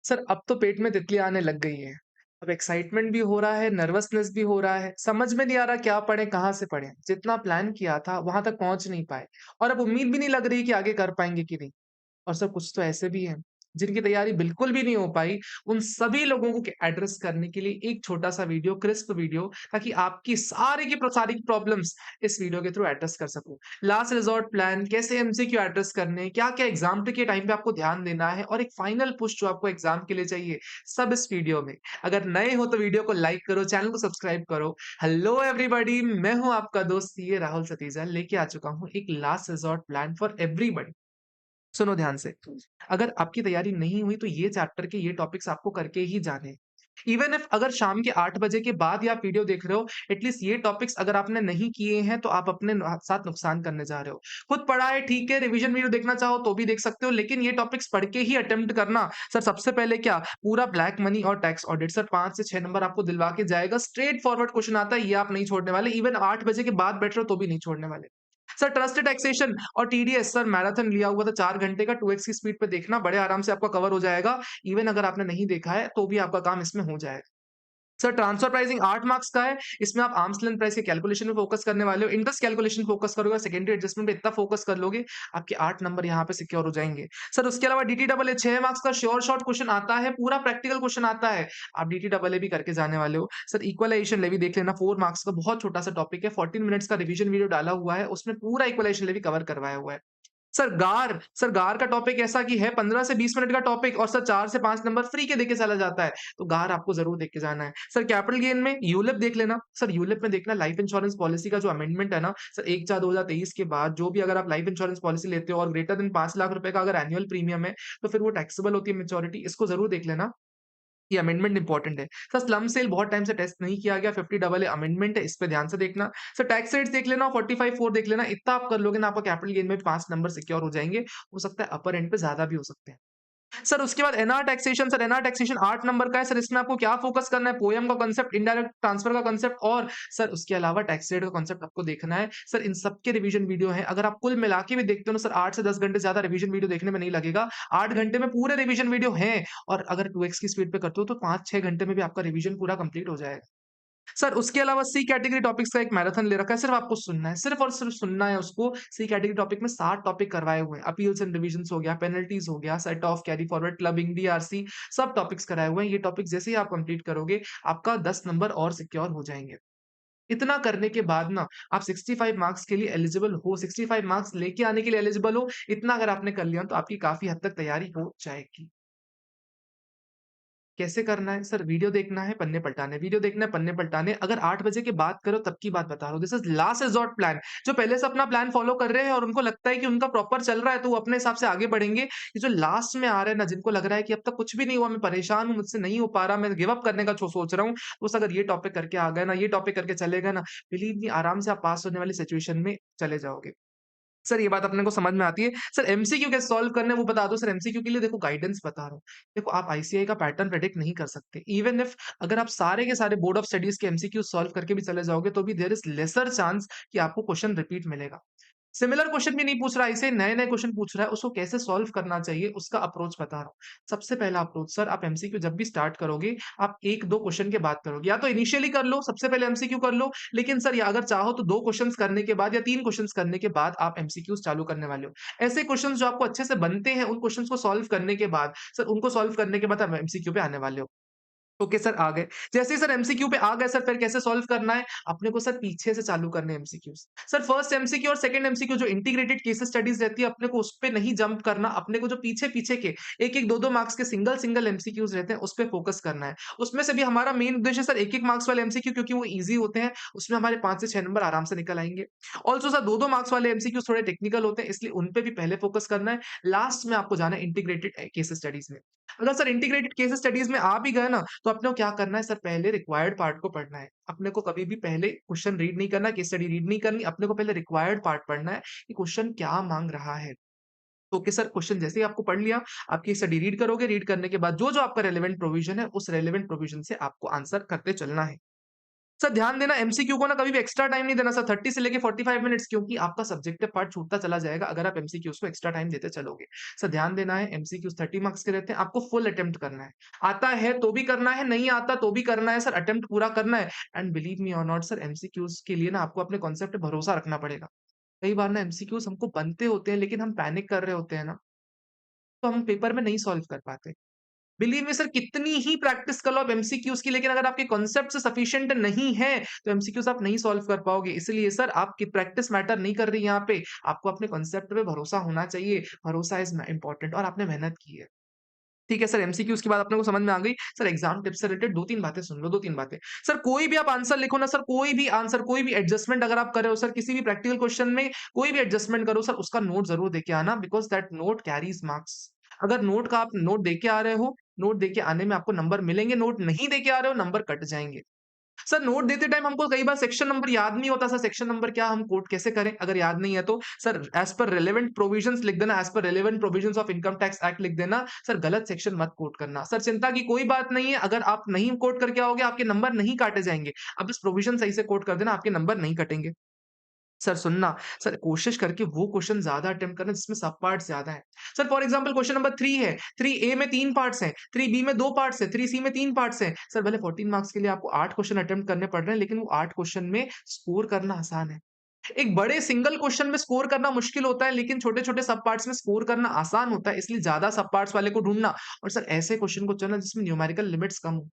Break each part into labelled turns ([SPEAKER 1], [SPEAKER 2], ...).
[SPEAKER 1] Sir अब तो पेट में तितलियाँ आने लग गई हैं। अब एक्साइटमेंट भी हो रहा है, नर्वसनेस भी हो रहा है, समझ में नहीं आ रहा क्या पढ़ें, कहाँ से पढ़ें? जितना प्लान किया था वहाँ तक पहुँच नहीं पाए और अब उम्मीद भी नहीं लग रही कि आगे कर पाएँगे कि नहीं। और सर कुछ तो ऐसे भी हैं, जिनकी तैयारी बिल्कुल भी नहीं हो पाई, उन सभी लोगों को एड्रेस करने के लिए एक छोटा-सा वीडियो, क्रिस्प वीडियो ताकि आपकी सारी की प्रॉब्लम्स इस वीडियो के थ्रू एड्रेस कर सकूँ। लास्ट रिसॉर्ट प्लान, कैसे एमसीक्यू एड्रेस करने हैं, क्या-क्या एग्ज़ाम के टाइम पे आपको ध्यान देना है और एक फाइनल पुश जो आपको एग्ज़ाम के लिए चाहिए, सब इस वीडियो में। अगर नए हो तो वीडियो को लाइक करो, चैनल को सब्सक्राइब करो। हेलो एवरीबॉडी, मैं हूँ आपका दोस्त सीए राहुल सतीजा, लेके आ चुका हूँ एक last resort plan for everybody. सुनो ध्यान से। अगर आपकी तैयारी नहीं हुई तो ये चैप्टर के ये टॉपिक्स आपको करके ही जाने हैं। इवन इफ अगर शाम के 8 बजे के बाद ही आप वीडियो देख रहे हो, एटलीस्ट ये टॉपिक्स अगर आपने नहीं किए हैं तो आप अपने साथ नुकसान करने जा रहे हो। खुद पढ़ा है ठीक है, रिवीजन वीडियो देखना चाहो तो भी देख सकते हो, लेकिन ये टॉपिक्स पढ़ के ही अटेम्प्ट करना। सर सबसे पहले क्या पूरा ब्लैक मनी और टैक्स ऑडिट सर 5 से 6 नंबर आपको दिलवा के जाएगा। स्ट्रेट फॉरवर्ड क्वेश्चन आता है, ये आप नहीं छोड़ने वाले। इवन 8 बजे के बाद बैठ रहे हो तो भी नहीं छोड़ने वाले। सर ट्रस्ट टैक्सेशन और टीडीएस सर मैराथन लिया हुआ था 4 घंटे का 2x की स्पीड पे देखना, बड़े आराम से आपका कवर हो जाएगा। इवन अगर आपने नहीं देखा है तो भी आपका काम इसमें हो जाएगा। सर ट्रांसफर प्राइसिंग 8 मार्क्स का है। इसमें आप आर्म्स लेंथ प्राइस के कैलकुलेशन में फोकस करने वाले हो, इंटरेस्ट कैलकुलेशन फोकस करोगे, सेकेंडरी एडजस्टमेंट पे इतना फोकस कर लोगे, आपके 8 नंबर यहाँ पे सिक्योर हो जाएँगे। सर उसके अलावा डीटीडबलए 6 मार्क्स का श्योर शॉर्ट क्वेश्चन आता है, पूरा प्रैक्टिकल क्वेश्चन आता है। आप डीटीडबलए भी करके जाने वाले हो। सर इक्वलाइजेशन लेवी देख लेना, 4 मार्क्स का बहुत छोटा-सा टॉपिक है, 14 मिनट्स का रिवीजन वीडियो डाला हुआ है, उसमें पूरा इक्वलाइजेशन लेवी कवर करवाया हुआ है। सर गार का टॉपिक ऐसा कि है 15 से 20 मिनट का टॉपिक और सर 4 से 5 नंबर फ्री के देके चला जाता है। तो गार आपको ज़रूर देख के जाना है। सर कैपिटल गेन में यूलिप देख लेना। सर यूलिप में देखना लाइफ इंश्योरेंस पॉलिसी का जो अमेंडमेंट है ना, सर 1/4/2023 के बाद जो भी अगर आप लाइफ इंश्योरेंस पॉलिसी लेते हो और ग्रेटर देन 5 लाख रुपए का अगर एनुअल प्रीमियम है, तो फिर वो टैक्सेबल होती है मैच्योरिटी। इसको ज़रूर देख लेना। ये अमेंडमेंट इंपॉर्टेंट है। सर स्लम सेल बहुत टाइम से टेस्ट नहीं किया गया, 50 डबल ए अमेंडमेंट है, इस पे ध्यान से देखना। सर टैक्स रेट्स देख लेना, 45(4) देख लेना, इतना आप कर लोगे ना आपका कैपिटल गेन में 5 नंबर सिक्योर हो जाएँगे। हो सकता है अपर एंड पे ज़्यादा भी हो सकते हैं। सर उसके बाद एनआर टैक्सेशन 8 नंबर का है। सर इसमें आपको क्या फोकस करना है? पोएम का कांसेप्ट, इनडायरेक्ट ट्रांसफर का कांसेप्ट और सर उसके अलावा टैक्स रेट का कांसेप्ट आपको देखना है। सर इन सब के रिवीजन वीडियो हैं। अगर आप कुल मिला के भी देखते हो ना सर 8 से 10 घंटे ज़्यादा रिवीजन वीडियो देखने में नहीं लगेगा। 8 घंटे में पूरे रिवीजन वीडियो हैं और अगर 2x की स्पीड पे करते हो तो 5-6 घंटे में भी आपका रिवीजन पूरा कंप्लीट हो जाएगा। सर उसके अलावा सी कैटेगरी टॉपिक्स का एक मैराथन ले रखा है, सिर्फ आपको सुनना है, सिर्फ और सिर्फ सुनना है उसको। सी कैटेगरी टॉपिक में 60 टॉपिक करवाए हुए हैं, अपील्स एंड रिविजन्स हो गया, पेनल्टीज़ हो गया, set of, carry forward, clubbing, DRC, सब टॉपिक्स कराए हुए हैं। ये टॉपिक जैसे ही आप कंप्लीट करोगे, आपका 10 नंबर और सिक्योर हो जाएँगे। इतना करने के बाद ना आप 65 मार्क्स के लिए एलिजिबल हो, 65 मार्क्स लेके आने के लिए एलिजिबल हो। इतना अगर आपने कर लिया तो आपकी काफ़ी हद तक तैयारी हो जाएगी। कैसे करना है? सर वीडियो देखना है, पन्ने पलटाने, वीडियो देखना है, पन्ने पलटाने। अगर 8 बजे के बाद करो तब की बात बता रहा हूँ। This is last resort plan. जो पहले से अपना प्लान फ़ॉलो कर रहे हैं और उनको लगता है कि उनका प्रॉपर चल रहा है तो वो अपने हिसाब से आगे बढ़ेंगे। ये जो लास्ट में आ रहे हैं ना, जिनको लग रहा है कि अब तक कुछ भी नहीं हुआ, मैं परेशान हूँ, मुझसे नहीं हो पा रहा, मैं गिव अप करने का सोच रहा हूँ। बस अगर ये टॉपिक करके आ गए ना, ये टॉपिक करके चले गए ना, बिलीव मी आराम से आप पास होने वाली सिचुएशन में चले जाओगे। सर ये बात अपने को समझ में आती है। सर एमसीक्यू कैसे सॉल्व करने हैं वो बता दो। सर एमसीक्यू के लिए देखो गाइडेंस बता रहा हूँ। देखो आप आईसीएआई का पैटर्न प्रेडिक्ट नहीं कर सकते। इवन इफ अगर आप सारे के सारे बोर्ड ऑफ स्टडीज के एमसीक्यू सॉल्व करके भी चले जाओगे तो भी देयर इज़ लेसर चांस कि आपको क्वेश्चन रिपीट मिलेगा। सिमिलर क्वेश्चन भी नहीं पूछ रहा, इसे नए-नए क्वेश्चन पूछ रहा है, उसको कैसे सॉल्व करना चाहिए उसका अप्रोच बता रहा हूँ। सबसे पहला अप्रोच सर आप एमसीक्यू जब भी स्टार्ट करोगे, आप 1-2 क्वेश्चन के बाद करोगे। या तो इनिशियली कर लो, सबसे पहले एमसीक्यू कर लो, लेकिन सर या अगर चाहो तो 2 क्वेश्चन्स करने के बाद या 3 क्वेश्चन्स करने के बाद आप एमसीक्यूज़ चालू करने वाले हो। ऐसे क्वेश्चन्स जो आपको अच्छे से बनते हैं, उन क्वेश्चन्स को सॉल्व करने के बाद, सर उनको सॉल्व करने के बाद आप एमसीक्यू पे आने वाले हो। ओके सर आ गए। जैसे ही सर एमसीक्यू पे आ गए सर फिर कैसे सॉल्व करना है? अपने को सर पीछे से चालू करने हैं एमसीक्यूज़। सर फर्स्ट एमसीक्यू और सेकंड एमसीक्यू जो इंटीग्रेटेड केस स्टडीज़ रहती है अपने को उस पे नहीं जंप करना, अपने को जो पीछे-पीछे के 1-1 2-2 मार्क्स के सिंगल-सिंगल एमसीक्यूज़ रहते हैं उस पे फोकस करना है। उसमें से भी हमारा मेन उद्देश्य सर 1-1 मार्क्स वाले एमसीक्यू क्योंकि वो ईज़ी होते हैं, उसमें हमारे 5 से 6 नंबर आराम से निकल आएँगे। ऑल्सो सर 2-2 मार्क्स वाले एमसीक्यू थोड़े टेक्निकल होते हैं इसलिए उन पे भी पहले फोकस करना है। लास्ट में आपको जाना है इंटीग्रेटेड केस स्टडीज़ में। अगर सर इंटीग्रेटेड केस स्टडीज़ में आ भी गए ना, तो अपने को क्या करना है सर पहले रिक्वायर्ड पार्ट को पढ़ना है। अपने को कभी भी पहले क्वेश्चन रीड नहीं करना, केस स्टडी रीड नहीं करनी, अपने को पहले रिक्वायर्ड पार्ट पढ़ना है कि क्वेश्चन क्या माँग रहा है। ओके सर क्वेश्चन जैसे ही आपको पढ़ लिया, आप केस स्टडी रीड करोगे, रीड करने के बाद जो-जो आपका रेलेवेंट प्रोविज़न है, उस रेलेवेंट प्रोविज़न से आपको आंसर करते चलना है। सर ध्यान देना एमसीक्यू को ना कभी भी एक्स्ट्रा टाइम नहीं देना सर 30 से लेके 45 मिनट्स क्योंकि आपका सब्जेक्टिव पार्ट छूटता चला जाएगा अगर आप एमसीक्यूज़ को एक्स्ट्रा टाइम देते चलोगे। सर ध्यान देना है एमसीक्यूज़ 30 मार्क्स के रहते हैं, आपको फुल अटेम्प्ट करना है। आता है तो भी करना है, नहीं आता तो भी करना है सर अटेम्प्ट पूरा करना है एंड बिलीव मी और नॉट सर एमसीक्यूज़ के लिए ना आपको अपने कॉन्सेप्ट पे भरोसा रखना पड़ेगा। कई बार ना एमसीक्यूज़ हमको बनते होते हैं लेकिन हम पैनिक कर रहे होते हैं ना, तो हम पेपर में नहीं सॉल्व कर पाते। बिलीव मी सर कितनी ही प्रैक्टिस कर लो आप एमसीक्यूज़ की लेकिन अगर आपके कॉन्सेप्ट सफिशिएंट नहीं है, तो एमसीक्यूज़ आप नहीं सॉल्व कर पाओगे। इसलिए सर आपकी प्रैक्टिस मैटर नहीं कर रही यहाँ पे, आपको अपने कॉन्सेप्ट पे भरोसा होना चाहिए। भरोसा इज़ इम्पोर्टेंट और आपने मेहनत की है। ठीक है सर एमसीक्यूज़ की बात अपने को समझ में आ गई। सर एग्ज़ाम टिप्स से रिलेटेड 2-3 बातें सुन लो, 2-3 बातें। सर कोई भी आप आंसर लिखो ना सर, कोई भी आंसर, कोई भी एडजस्टमेंट अगर आप कर रहे हो सर किसी भी प्रैक्टिकल क्वेश्चन में कोई भी एडजस्टमेंट करो सर उसका नोट ज़रूर देके आना because that note Carey's marks. अगर नोट का आप नोट देके आ रहे हो, नोट देके आने में आपको नंबर मिलेंगे, नोट नहीं देके आ रहे हो, नंबर कट जाएँगे। सर नोट देते टाइम हमको कई बार सेक्शन नंबर याद नहीं होता सर सेक्शन नंबर क्या हम कोट कैसे करें अगर याद नहीं है तो sir as per relevant provisions लिख देना as per relevant provisions of income tax act लिख देना सर गलत सेक्शन मत कोट करना सर चिंता की कोई बात नहीं है अगर आप नहीं कोट करके आओगे आपके नंबर नहीं काटे जाएंगे अब बस प्रोविजन सही से कोट कर देना आपके नंबर नहीं कटेंगे सर सुनना, सर कोशिश करके वो क्वेश्चन ज़्यादा अटेम्प्ट करना जिसमें सब पार्ट्स ज़्यादा हैं। Sir for example question number 3 है, 3 ए में 3 पार्ट्स हैं, 3 बी में 2 पार्ट्स हैं, 3 सी में 3 पार्ट्स हैं। सर भले 14 मार्क्स के लिए आपको 8 क्वेश्चन अटेम्प्ट करने पड़ रहे हैं, लेकिन वो 8 क्वेश्चन में स्कोर करना आसान है। एक बड़े सिंगल क्वेश्चन में स्कोर करना मुश्किल होता है, लेकिन छोटे-छोटे सब पार्ट्स में स्कोर करना आसान होता है, इसलिए ज़्यादा सब पार्ट्स वाले को ढूँढना और सर ऐसे क्वेश्चन को चुनना जिसमें न्यूमेरिकल लिमिट्स कम हो।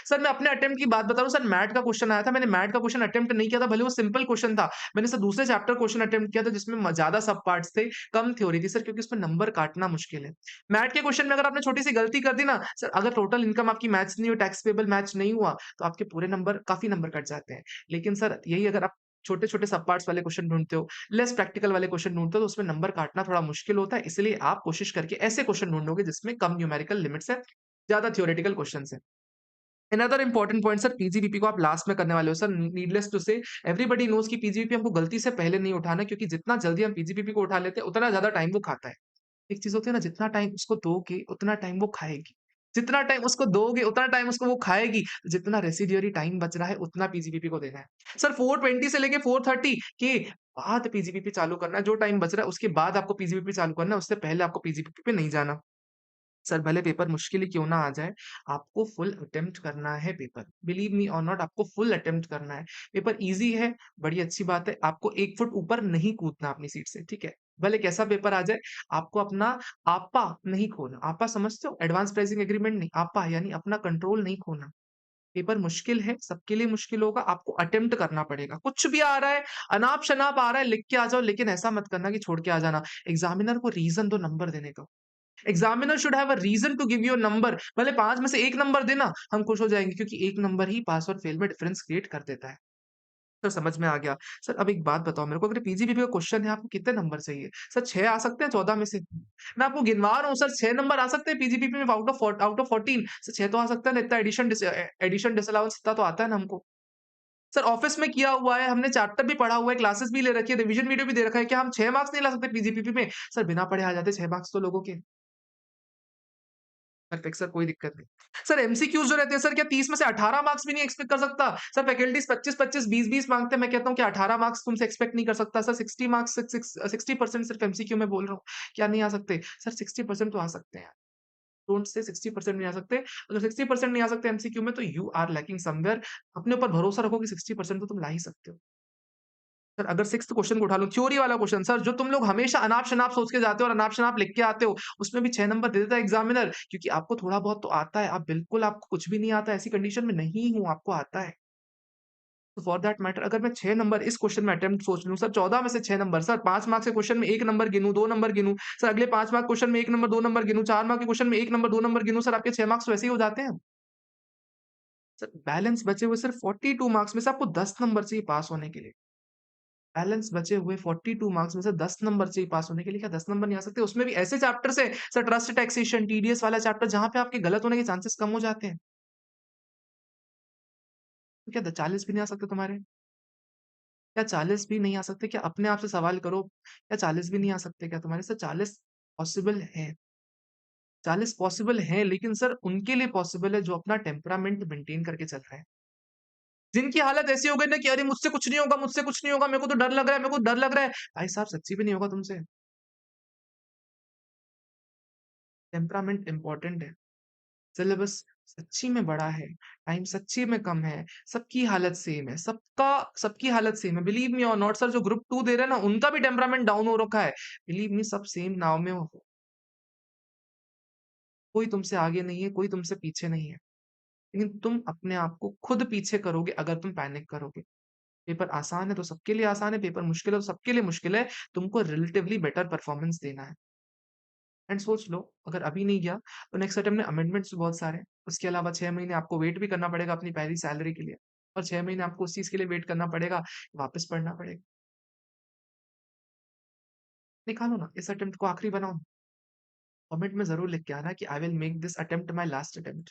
[SPEAKER 1] सर मैं अपने अटेम्प्ट की बात बता रहा हूँ सर मैथ का क्वेश्चन आया था, मैंने मैथ का क्वेश्चन अटेम्प्ट नहीं किया था, भले वो सिंपल क्वेश्चन था। मैंने सर दूसरे चैप्टर क्वेश्चन अटेम्प्ट किया था जिसमें ज़्यादा सब पार्ट्स थे, कम थ्योरी थी सर क्योंकि उसमें नंबर काटना मुश्किल है। मैथ के क्वेश्चन में अगर आपने छोटी-सी गलती कर दी ना, सर अगर टोटल इनकम आपकी मैच नहीं हुई, टैक्स पेएबल मैच नहीं हुआ, तो आपके पूरे नंबर काफ़ी नंबर कट जाते हैं। लेकिन सर यही अगर आप छोटे-छोटे सब पार्ट्स वाले क्वेश्चन ढूँढते हो, लेस प्रैक्टिकल वाले क्वेश्चन ढूँढते हो, तो उसमें नंबर काटना थोड़ा मुश्किल होता है, इसलिए आप कोशिश करके ऐसे क्वेश्चन ढूँढोगे जिसमें कम न्यूमेरिकल लिमिट्स है, ज़्यादा थ्योरेटिकल क्वेश्चन्स हैं। Another important point sir PGBP को आप लास्ट में करने वाले हो सर नीडलेस टू से एवरीबॉडी नोज़ कि पीजीबीपी हमको गलती से पहले नहीं उठाना क्योंकि जितना जल्दी हम पीजीबीपी को उठा लेते हैं, उतना ज़्यादा टाइम वो खाता है। एक चीज़ होती है ना जितना टाइम उसको दोगे, उतना टाइम वो खाएगी। जितना टाइम उसको दोगे, उतना टाइम उसको वो खाएगी। जितना रेसिड्यूअरी टाइम बच रहा है, उतना पीजीबीपी को देना है। सर 420 से लेके 430 के बाद पीजीबीपी चालू करना है। जो टाइम बच रहा है, उसके बाद आपको पीजीबीपी चालू करना है, उससे पहले आपको पीजीबीपी पे नहीं जाना। सर भले पेपर मुश्किल ही क्यों ना आ जाए, आपको फुल अटेम्प्ट करना है पेपर। बिलीव मी और नॉट आपको फुल अटेम्प्ट करना है। पेपर ईज़ी है, बड़ी अच्छी बात है। आपको 1 फुट ऊपर नहीं कूदना अपनी सीट से, ठीक है? भले कैसा पेपर आ जाए, आपको अपना आपा नहीं खोना। आपा समझते हो? एडवांस प्राइसिंग एग्रीमेंट नहीं, आपा यानी अपना कंट्रोल नहीं खोना। पेपर मुश्किल है, सबके लिए मुश्किल होगा, आपको अटेम्प्ट करना पड़ेगा। कुछ भी आ रहा है, अनाप-शनाप आ रहा है, लिख के आ जाओ, लेकिन ऐसा मत करना कि छोड़ के आ जाना। एग्ज़ामिनर को रीज़न दो नंबर देने का। Examiner should have a reason to give you a number भले 5 में से 1 नंबर देना, हम खुश हो जाएँगे क्योंकि 1 नंबर ही पास और फेल में डिफरेंस क्रिएट कर देता है। तो समझ में आ गया। सर अब एक बात बताओ मेरे को अगर पीजीबीपी का क्वेश्चन है आपको कितने नंबर चाहिए? सर 6 आ सकते हैं 14 में से? मैं आपको गिनवा रहा हूँ सर 6 नंबर आ सकते हैं पीजीबीपी में आउट ऑफ 14 सर 6 तो आ सकता है ना इतना एडिशन डिसअलाउंस इतना तो आता है ना हमको। सर ऑफिस में किया हुआ है, हमने चैप्टर भी पढ़ा हुआ है, क्लासेस भी ले रखी है, रिविजन वीडियो भी दे रखा है, क्या हम 6 मार्क्स नहीं ला सकते पीजीबीपी में? सर बिना पढ़े आ जाते 6 मार्क्स तो लोगों के। परफेक्ट सर, कोई दिक्कत नहीं। सर एमसीक्यूज़ जो रहते हैं सर क्या 30 में से 18 मार्क्स भी नहीं एक्सपेक्ट कर सकता? सर फैकल्टीज़ 25-25, 20-20 माँगते हैं, मैं कहता हूँ कि 18 मार्क्स तुमसे एक्सपेक्ट नहीं कर सकता। सर 60 मार्क्स 60% सिर्फ एमसीक्यू में बोल रहा हूँ, क्या नहीं आ सकते? सर 60% तो आ सकते हैं। डोंट से 60% नहीं आ सकते। अगर 60% नहीं आ सकते एमसीक्यू में तो यू आर लैकिंग समव्हेयर। अपने ऊपर भरोसा रखो कि 60% तो तुम ला ही सकते हो। सर अगर 6th क्वेश्चन को उठा लो, थ्योरी वाला क्वेश्चन सर जो तुम लोग हमेशा अनाप-शनाप सोच के जाते हो और अनाप-शनाप लिख के आते हो, उसमें भी 6 नंबर दे देता है एग्ज़ामिनर क्योंकि आपको थोड़ा बहुत तो आता है। आप बिल्कुल आपको कुछ भी नहीं आता, ऐसी कंडीशन में नहीं हूँ, आपको आता है। तो फॉर दैट मैटर अगर मैं 6 नंबर इस क्वेश्चन में अटेम्प्ट सोच लूँ, सर 14 में से 6 नंबर, सर 5 मार्क्स के क्वेश्चन में 1 नंबर गिनूँ, 2 नंबर गिनूँ, सर अगले 5 मार्क क्वेश्चन में 1 नंबर, 2 नंबर गिनूँ, 4 मार्क के क्वेश्चन में 1 नंबर, 2 नंबर गिनूँ, सर आपके 6 मार्क्स तो ऐसे ही हो जाते हैं। सर बैलेंस बचे हुए सिर्फ 42 मार्क्स में से आपको 10 नंबर चाहिए पास होने के लिए। बैलेंस बचे हुए 42 मार्क्स में से 10 नंबर चाहिए पास होने के लिए, क्या 10 नंबर नहीं आ सकते? उसमें भी ऐसे चैप्टर से सर ट्रस्ट टैक्सेशन, टीडीएस वाला चैप्टर जहाँ पे आपके गलत होने के चांसेस कम हो जाते हैं। तो क्या द 40 भी नहीं आ सकते तुम्हारे? क्या 40 भी नहीं आ सकते? क्या अपने आप से सवाल करो, क्या 40 भी नहीं आ सकते क्या तुम्हारे? सर 40 पॉसिबल है। 40 पॉसिबल है, लेकिन सर उनके लिए पॉसिबल है जो अपना टेम्परामेंट मेंटेन करके चल रहे हैं। जिनकी हालत ऐसी हो गई ना कि अरे मुझसे कुछ नहीं होगा, मुझसे कुछ नहीं होगा, मेरे को तो डर लग रहा है, मेरे को डर लग रहा है। भाई साहब सच्ची में नहीं होगा तुमसे। टेम्परामेंट इम्पोर्टेंट है। सिलेबस सच्ची में बड़ा है, टाइम सच्ची में कम है, सबकी हालत सेम है, सबकी हालत सेम है। बिलीव मी और नॉट सर जो ग्रुप 2 दे रहे हैं ना, उनका भी टेम्परामेंट डाउन हो रखा है। बिलीव मी सब सेम नाव में हो। कोई तुमसे आगे नहीं है, कोई तुमसे पीछे नहीं है। लेकिन तुम अपने आप को खुद पीछे करोगे अगर तुम पैनिक करोगे। पेपर आसान है तो सबके लिए आसान है, पेपर मुश्किल है तो सबके लिए मुश्किल है। तुमको रिलेटिवली बेटर परफॉर्मेंस देना है। एंड सोच लो, अगर अभी नहीं गया तो नेक्स्ट अटेम्प्ट में अमेंडमेंट्स भी बहुत सारे हैं। उसके अलावा 6 महीने आपको वेट भी करना पड़ेगा अपनी पहली सैलरी के लिए, और 6 महीने आपको उस चीज़ के लिए वेट करना पड़ेगा, वापस पढ़ना पड़ेगा। निकालो ना, इस अटेम्प्ट को आखिरी बनाओ। कमेंट में ज़रूर लिख के आना कि I will make this attempt my last attempt.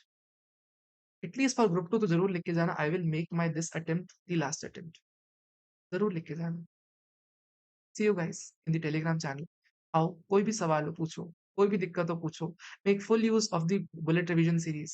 [SPEAKER 1] At least for group 2 तो ज़रूर लिख के जाना, I will make my this attempt the last attempt. ज़रूर लिख के जाना। See you guys in the Telegram channel. आओ, कोई भी सवाल हो पूछो, कोई भी दिक्कत हो पूछो। Make full use of the bullet revision series,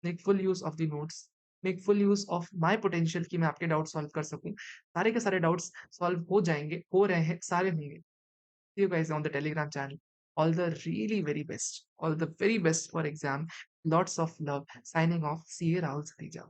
[SPEAKER 1] make full use of the notes, make full use of my potential कि मैं आपके डाउट सॉल्व कर सकूँ। सारे के सारे डाउट्स सॉल्व हो जाएँगे, हो रहे हैं, सारे होंगे। See you guys on the Telegram channel. All the really very best, all the very best for exam. Lots of love. Signing off, CA Rahul सरीजा।